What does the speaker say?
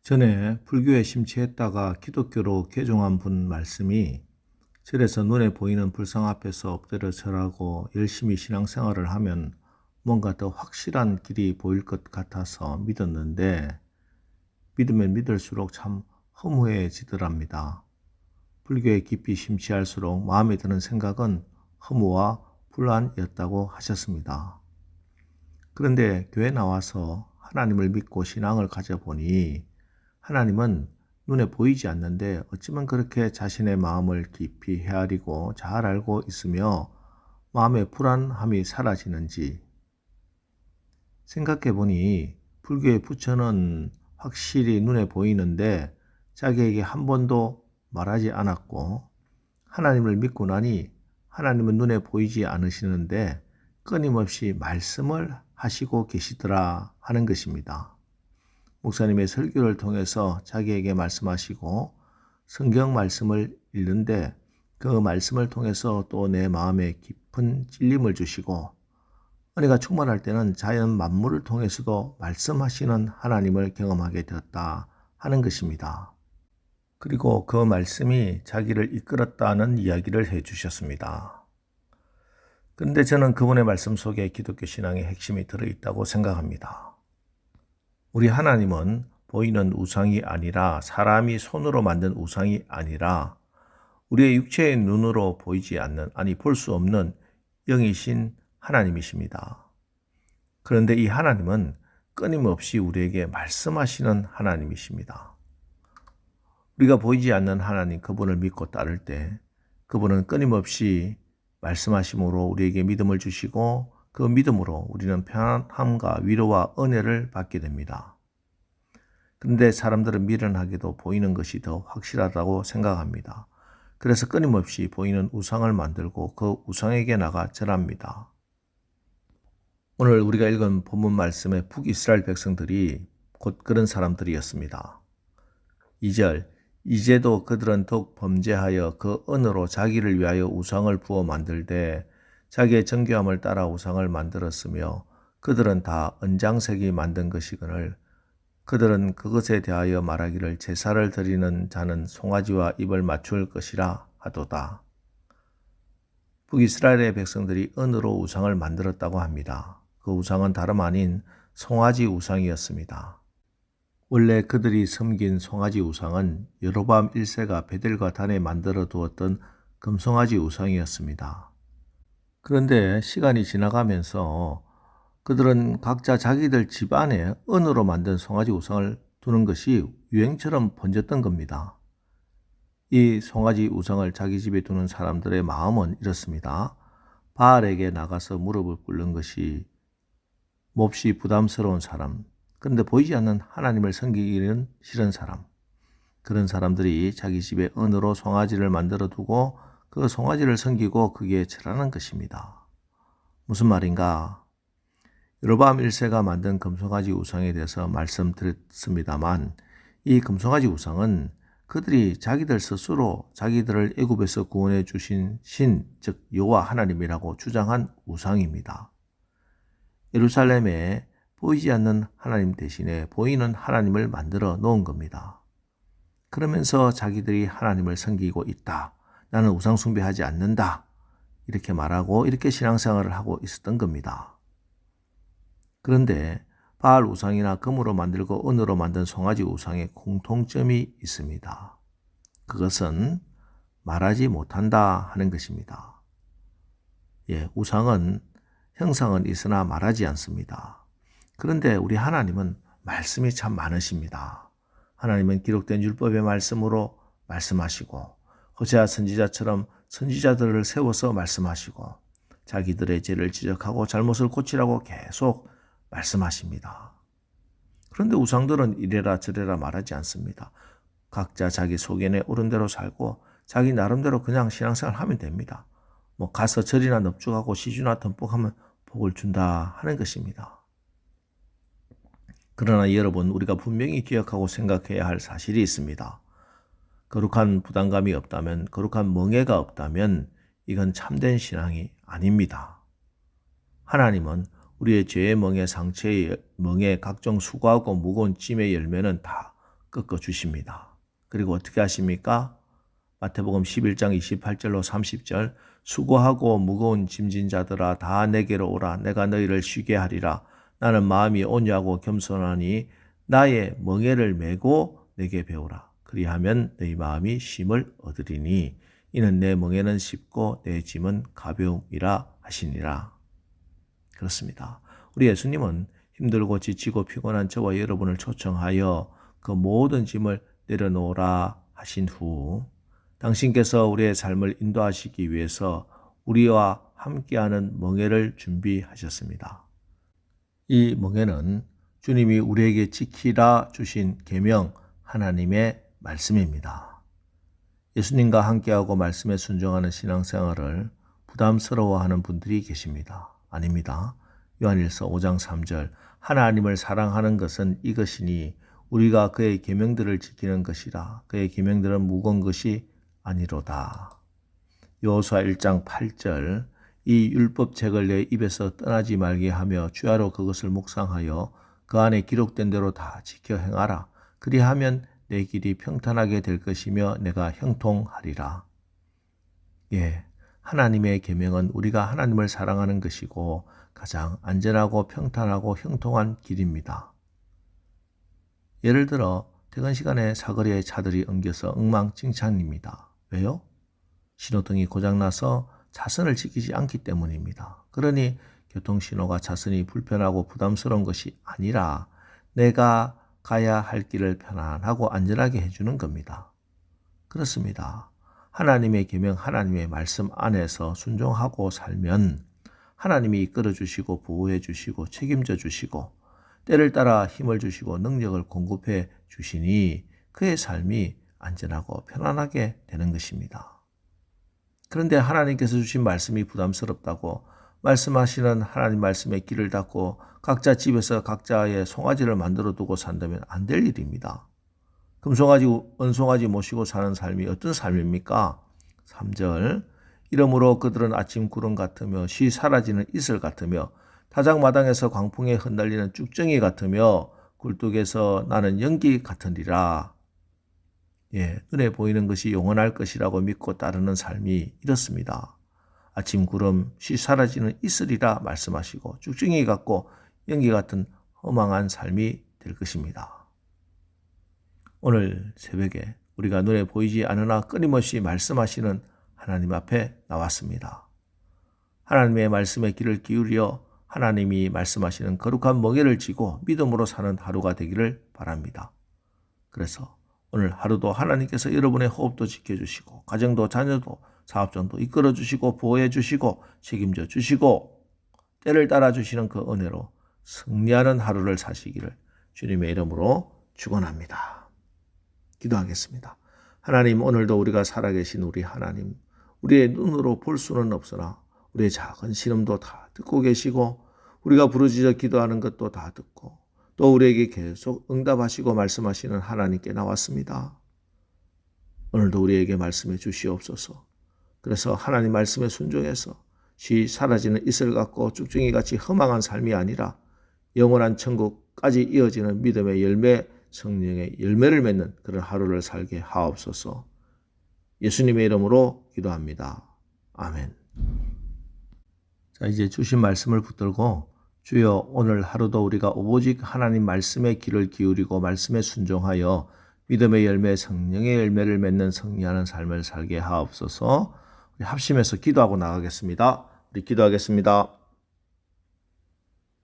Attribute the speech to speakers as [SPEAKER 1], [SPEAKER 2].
[SPEAKER 1] 전에 불교에 심취했다가 기독교로 개종한 분 말씀이 절에서 눈에 보이는 불상 앞에서 엎드려 절하고 열심히 신앙생활을 하면 뭔가 더 확실한 길이 보일 것 같아서 믿었는데 믿으면 믿을수록 참 허무해지더랍니다. 불교에 깊이 심취할수록 마음에 드는 생각은 허무와 불안이었다고 하셨습니다. 그런데 교회 나와서 하나님을 믿고 신앙을 가져보니 하나님은 눈에 보이지 않는데 어쩌면 그렇게 자신의 마음을 깊이 헤아리고 잘 알고 있으며 마음의 불안함이 사라지는지 생각해보니 불교의 부처는 확실히 눈에 보이는데 자기에게 한 번도 말하지 않았고 하나님을 믿고 나니 하나님은 눈에 보이지 않으시는데 끊임없이 말씀을 하시고 계시더라 하는 것입니다. 목사님의 설교를 통해서 자기에게 말씀하시고 성경 말씀을 읽는데 그 말씀을 통해서 또 내 마음에 깊은 찔림을 주시고 은혜가 충만할 때는 자연 만물을 통해서도 말씀하시는 하나님을 경험하게 되었다 하는 것입니다. 그리고 그 말씀이 자기를 이끌었다는 이야기를 해주셨습니다. 그런데 저는 그분의 말씀 속에 기독교 신앙의 핵심이 들어있다고 생각합니다. 우리 하나님은 보이는 우상이 아니라 사람이 손으로 만든 우상이 아니라 우리의 육체의 눈으로 보이지 않는 볼 수 없는 영이신 하나님이십니다. 그런데 이 하나님은 끊임없이 우리에게 말씀하시는 하나님이십니다. 우리가 보이지 않는 하나님 그분을 믿고 따를 때 그분은 끊임없이 말씀하심으로 우리에게 믿음을 주시고 그 믿음으로 우리는 편안함과 위로와 은혜를 받게 됩니다. 그런데 사람들은 미련하게도 보이는 것이 더 확실하다고 생각합니다. 그래서 끊임없이 보이는 우상을 만들고 그 우상에게 나가 절합니다. 오늘 우리가 읽은 본문 말씀의 북이스라엘 백성들이 곧 그런 사람들이었습니다. 2절 이제도 그들은 더욱 범죄하여 그 언어로 자기를 위하여 우상을 부어 만들되 자기의 정교함을 따라 우상을 만들었으며 그들은 다 언장색이 만든 것이거늘 그들은 그것에 대하여 말하기를 제사를 드리는 자는 송아지와 입을 맞출 것이라 하도다. 북이스라엘의 백성들이 언어로 우상을 만들었다고 합니다. 그 우상은 다름 아닌 송아지 우상이었습니다. 원래 그들이 섬긴 송아지 우상은 여로보암 1세가 베델과 단에 만들어 두었던 금송아지 우상이었습니다. 그런데 시간이 지나가면서 그들은 각자 자기들 집안에 은으로 만든 송아지 우상을 두는 것이 유행처럼 번졌던 겁니다. 이 송아지 우상을 자기 집에 두는 사람들의 마음은 이렇습니다. 바알에게 나가서 무릎을 꿇는 것이 몹시 부담스러운 사람, 그런데 보이지 않는 하나님을 섬기기는 싫은 사람, 그런 사람들이 자기 집에 은으로 송아지를 만들어 두고 그 송아지를 섬기고 거기에 절하는 것입니다. 무슨 말인가? 여로보암 1세가 만든 금송아지 우상에 대해서 말씀드렸습니다만 이 금송아지 우상은 그들이 자기들 스스로 자기들을 애굽에서 구원해 주신 신, 즉 여호와 하나님이라고 주장한 우상입니다. 예루살렘에 보이지 않는 하나님 대신에 보이는 하나님을 만들어 놓은 겁니다. 그러면서 자기들이 하나님을 섬기고 있다. 나는 우상 숭배하지 않는다. 이렇게 말하고 이렇게 신앙생활을 하고 있었던 겁니다. 그런데 바알 우상이나 금으로 만들고 은으로 만든 송아지 우상에 공통점이 있습니다. 그것은 말하지 못한다 하는 것입니다. 우상은 형상은 있으나 말하지 않습니다. 그런데 우리 하나님은 말씀이 참 많으십니다. 하나님은 기록된 율법의 말씀으로 말씀하시고 호세아 선지자처럼 선지자들을 세워서 말씀하시고 자기들의 죄를 지적하고 잘못을 고치라고 계속 말씀하십니다. 그런데 우상들은 이래라 저래라 말하지 않습니다. 각자 자기 소견에 옳은 대로 살고 자기 나름대로 그냥 신앙생활 하면 됩니다. 가서 절이나 넙죽하고 시주나 듬뿍하면 복을 준다 하는 것입니다. 그러나 여러분, 우리가 분명히 기억하고 생각해야 할 사실이 있습니다. 거룩한 부담감이 없다면, 거룩한 멍해가 없다면 이건 참된 신앙이 아닙니다. 하나님은 우리의 죄의 멍에, 상처의 멍에, 각종 수고하고 무거운 짐의 열매는 다 꺾어 주십니다. 그리고 어떻게 하십니까? 마태복음 11장 28절로 30절 수고하고 무거운 짐진 자들아 다 내게로 오라. 내가 너희를 쉬게 하리라. 나는 마음이 온유하고 겸손하니 나의 멍에를 메고 내게 배우라. 그리하면 너희 마음이 쉼을 얻으리니 이는 내 멍에는 쉽고 내 짐은 가벼움이라 하시니라. 그렇습니다. 우리 예수님은 힘들고 지치고 피곤한 저와 여러분을 초청하여 그 모든 짐을 내려놓으라 하신 후 당신께서 우리의 삶을 인도하시기 위해서 우리와 함께하는 멍에를 준비하셨습니다. 이 멍에는 주님이 우리에게 지키라 주신 계명 하나님의 말씀입니다. 예수님과 함께하고 말씀에 순종하는 신앙생활을 부담스러워하는 분들이 계십니다. 아닙니다. 요한일서 5장 3절 하나님을 사랑하는 것은 이것이니 우리가 그의 계명들을 지키는 것이라. 그의 계명들은 무거운 것이 아니로다. 여호수아 1장 8절 이 율법책을 내 입에서 떠나지 말게 하며 주야로 그것을 묵상하여 그 안에 기록된 대로 다 지켜 행하라. 그리하면 내 길이 평탄하게 될 것이며 내가 형통하리라. 예, 하나님의 계명은 우리가 하나님을 사랑하는 것이고 가장 안전하고 평탄하고 형통한 길입니다. 예를 들어 퇴근 시간에 사거리에 차들이 엉겨서 엉망진창입니다. 왜요? 신호등이 고장나서 차선을 지키지 않기 때문입니다. 그러니 교통신호가 차선이 불편하고 부담스러운 것이 아니라 내가 가야 할 길을 편안하고 안전하게 해주는 겁니다. 그렇습니다. 하나님의 계명, 하나님의 말씀 안에서 순종하고 살면 하나님이 이끌어 주시고 보호해 주시고 책임져 주시고 때를 따라 힘을 주시고 능력을 공급해 주시니 그의 삶이 안전하고 편안하게 되는 것입니다. 그런데 하나님께서 주신 말씀이 부담스럽다고 말씀하시는 하나님 말씀의 길을 닫고 각자 집에서 각자의 송아지를 만들어 두고 산다면 안 될 일입니다. 금송아지, 은송아지 모시고 사는 삶이 어떤 삶입니까? 3절 이러므로 그들은 아침 구름 같으며 쉬 사라지는 이슬 같으며 타작마당에서 광풍에 흩날리는 쭉정이 같으며 굴뚝에서 나는 연기 같으리라. 예, 눈에 보이는 것이 영원할 것이라고 믿고 따르는 삶이 이렇습니다. 아침 구름, 쉬 사라지는 이슬이라 말씀하시고 쭉정이 같고 연기 같은 허망한 삶이 될 것입니다. 오늘 새벽에 우리가 눈에 보이지 않으나 끊임없이 말씀하시는 하나님 앞에 나왔습니다. 하나님의 말씀에 귀를 기울여 하나님이 말씀하시는 거룩한 멍에를 쥐고 믿음으로 사는 하루가 되기를 바랍니다. 그래서 오늘 하루도 하나님께서 여러분의 호흡도 지켜주시고 가정도 자녀도 사업장도 이끌어주시고 보호해주시고 책임져 주시고 때를 따라주시는 그 은혜로 승리하는 하루를 사시기를 주님의 이름으로 축원합니다. 기도하겠습니다. 하나님, 오늘도 우리가 살아계신 우리 하나님, 우리의 눈으로 볼 수는 없으나 우리의 작은 신음도 다 듣고 계시고 우리가 부르짖어 기도하는 것도 다 듣고 또 우리에게 계속 응답하시고 말씀하시는 하나님께 나왔습니다. 오늘도 우리에게 말씀해 주시옵소서. 그래서 하나님 말씀에 순종해서 쉬 사라지는 이슬 같고 쭉정이 같이 허망한 삶이 아니라 영원한 천국까지 이어지는 믿음의 열매, 성령의 열매를 맺는 그런 하루를 살게 하옵소서. 예수님의 이름으로 기도합니다. 아멘. 자, 이제 주신 말씀을 붙들고 주여 오늘 하루도 우리가 오직 하나님 말씀에 귀를 기울이고 말씀에 순종하여 믿음의 열매, 성령의 열매를 맺는 승리하는 삶을 살게 하옵소서. 우리 합심해서 기도하고 나가겠습니다. 우리 기도하겠습니다.